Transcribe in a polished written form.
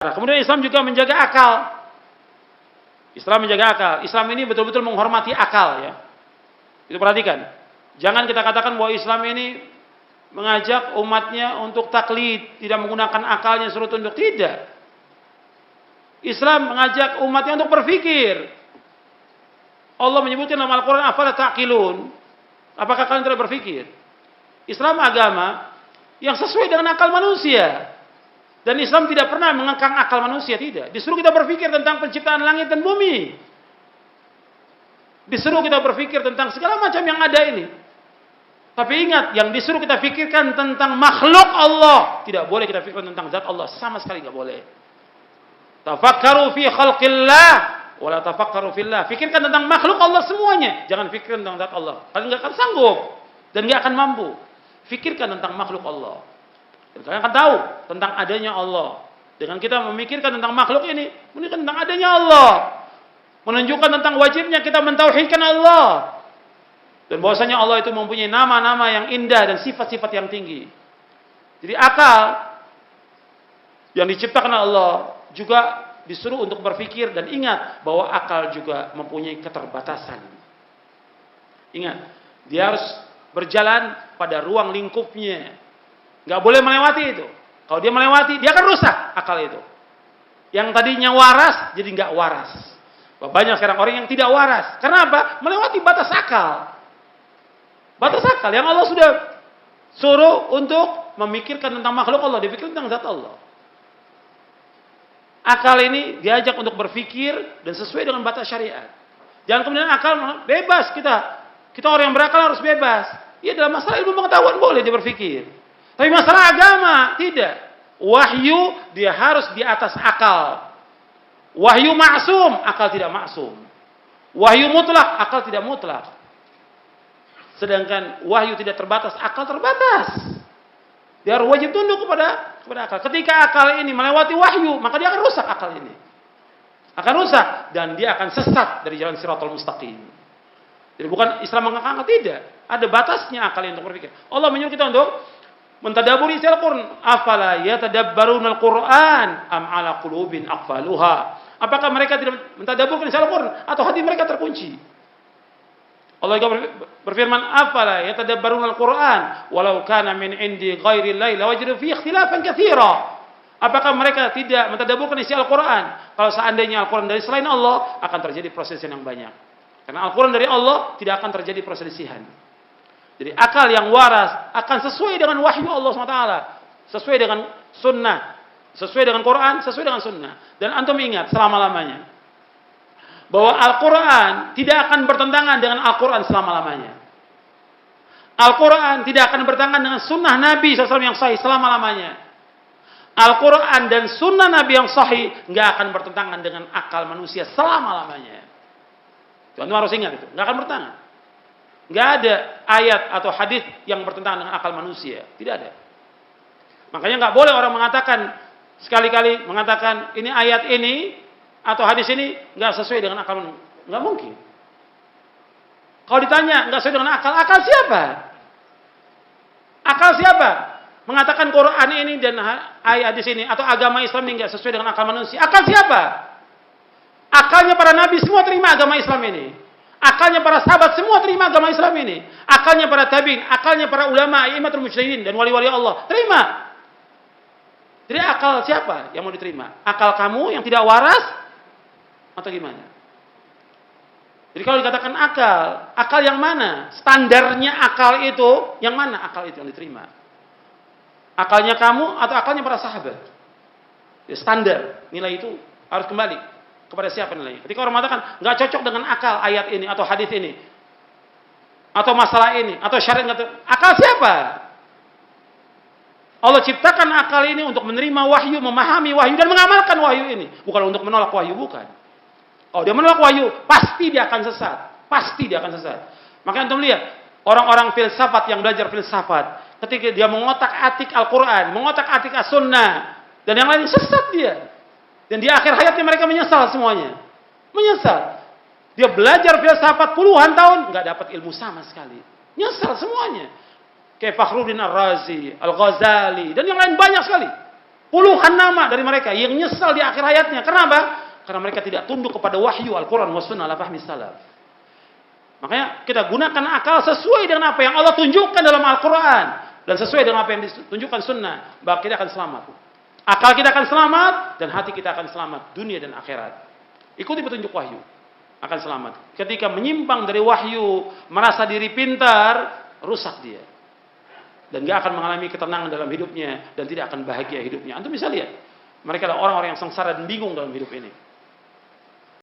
Nah, kemudian Islam juga menjaga akal. Islam menjaga akal. Islam ini betul-betul menghormati akal, ya. Itu perhatikan. Jangan kita katakan bahwa Islam ini mengajak umatnya untuk taklid, tidak menggunakan akalnya suruh tunduk. Tidak. Islam mengajak umatnya untuk berpikir. Allah menyebutkan dalam Al-Quran, afala ta'qilun. Apakah kalian tidak berpikir? Islam agama yang sesuai dengan akal manusia. Dan Islam tidak pernah mengekang akal manusia, tidak. Disuruh kita berpikir tentang penciptaan langit dan bumi. Disuruh kita berpikir tentang segala macam yang ada ini. Tapi ingat, yang disuruh kita pikirkan tentang makhluk Allah, tidak boleh kita pikirkan tentang zat Allah, sama sekali nggak boleh. Tafakkaru fi khalqillah wala tafakkaru fillah. Pikirkan tentang makhluk Allah semuanya, jangan pikirkan tentang zat Allah. Kalian nggak akan sanggup dan nggak akan mampu. Fikirkan tentang makhluk Allah. Dan kalian akan tahu tentang adanya Allah. Dengan kita memikirkan tentang makhluk ini, memikirkan tentang adanya Allah, menunjukkan tentang wajibnya kita mentauhidkan Allah. Dan bahwasanya Allah itu mempunyai nama-nama yang indah dan sifat-sifat yang tinggi. Jadi akal yang diciptakan Allah juga disuruh untuk berpikir, dan ingat bahwa akal juga mempunyai keterbatasan. Ingat, dia harus berjalan pada ruang lingkupnya. Nggak boleh melewati itu. Kalau dia melewati, dia akan rusak akal itu. Yang tadinya waras, jadi nggak waras. Banyak sekarang orang yang tidak waras. Karena apa? Melewati batas akal. Batas akal yang Allah sudah suruh untuk memikirkan tentang makhluk Allah, dipikirkan tentang zat Allah. Akal ini diajak untuk berpikir dan sesuai dengan batas syariat. Jangan kemudian akal bebas kita. Kita orang yang berakal harus bebas. Ya, dalam masalah ilmu pengetahuan boleh dia berpikir. Tapi masalah agama tidak. Wahyu dia harus di atas akal. Wahyu maksum, akal tidak maksum. Wahyu mutlak, akal tidak mutlak. Sedangkan wahyu tidak terbatas, akal terbatas. Dia harus wajib tunduk kepada akal. Ketika akal ini melewati wahyu, maka dia akan rusak akal ini. Akan rusak dan dia akan sesat dari jalan Shiratal Mustaqim. Jadi bukan Islam mengangkat, tidak. Ada batasnya akal ini untuk berpikir. Allah menyuruh kita untuk mentadaburi isi Al-Quran. Afala yatadabbaruna Al-Quran am ala qulubin aqfaluha. Apakah mereka tidak mentadaburkan isi Al-Quran atau hati mereka terkunci? Allah juga berfirman, afala yatadabbaruna Al-Quran walau kana min indi ghairi llahi lawajadu fi ikhtilafan katsira. Apakah mereka tidak mentadaburkan isi Al-Quran? Kalau seandainya Al-Quran dari selain Allah, akan terjadi perselisihan yang banyak. Karena Al-Quran dari Allah tidak akan terjadi perselisihan. Jadi akal yang waras akan sesuai dengan wahyu Allah SWT. Sesuai dengan sunnah. Sesuai dengan Quran, sesuai dengan sunnah. Dan antum ingat selama-lamanya bahwa Al-Quran tidak akan bertentangan dengan Al-Quran selama-lamanya. Al-Quran tidak akan bertentangan dengan sunnah Nabi SAW yang sahih selama-lamanya. Al-Quran dan sunnah Nabi yang sahih nggak akan bertentangan dengan akal manusia selama-lamanya. Antum harus ingat itu, nggak akan bertentangan. Nggak ada ayat atau hadis yang bertentangan dengan akal manusia. Tidak ada. Makanya nggak boleh orang mengatakan, sekali-kali mengatakan ini ayat ini atau hadis ini nggak sesuai dengan akal manusia. Nggak mungkin. Kalau ditanya nggak sesuai dengan akal, akal siapa? Akal siapa? Mengatakan Quran ini dan ayat hadis ini atau agama Islam ini nggak sesuai dengan akal manusia. Akal siapa? Akalnya para nabi semua terima agama Islam ini. Akalnya para sahabat semua terima agama Islam ini. Akalnya para tabi'in, akalnya para ulama, a'immatul mujtahidin dan wali-wali Allah terima. Jadi akal siapa yang mau diterima? Akal kamu yang tidak waras atau gimana? Jadi kalau dikatakan akal yang mana? Standarnya akal itu yang mana? Akal itu yang diterima. Akalnya kamu atau akalnya para sahabat? Ya, standar nilai itu harus kembali kepada siapa nilainya? Ketika orang mengatakan nggak cocok dengan akal ayat ini atau hadis ini, atau masalah ini, atau syariat, akal siapa? Allah ciptakan akal ini untuk menerima wahyu, memahami wahyu dan mengamalkan wahyu ini, bukan untuk menolak wahyu, bukan. Kalau dia menolak wahyu, pasti dia akan sesat, pasti dia akan sesat. Makanya antum lihat orang-orang filsafat yang belajar filsafat, ketika dia mengotak-atik Al-Quran, mengotak-atik As-Sunnah dan yang lain, sesat dia. Dan di akhir hayatnya mereka menyesal semuanya. Menyesal. Dia belajar filsafat puluhan tahun, nggak dapat ilmu sama sekali. Nyesal semuanya. Kayak Fakhruddin Ar-Razi, Al-Ghazali, dan yang lain banyak sekali. Puluhan nama dari mereka yang nyesal di akhir hayatnya. Kenapa? Karena mereka tidak tunduk kepada wahyu Al-Quran wa sunnah ala fahmi salaf. Makanya kita gunakan akal sesuai dengan apa yang Allah tunjukkan dalam Al-Quran. Dan sesuai dengan apa yang ditunjukkan sunnah. Maka kita akan selamat. Akal kita akan selamat. Dan hati kita akan selamat. Dunia dan akhirat. Ikuti petunjuk wahyu. Akan selamat. Ketika menyimpang dari wahyu. Merasa diri pintar. Rusak dia. Dan gak akan mengalami ketenangan dalam hidupnya. Dan tidak akan bahagia hidupnya. Antum bisa lihat. Mereka adalah orang-orang yang sengsara dan bingung dalam hidup ini.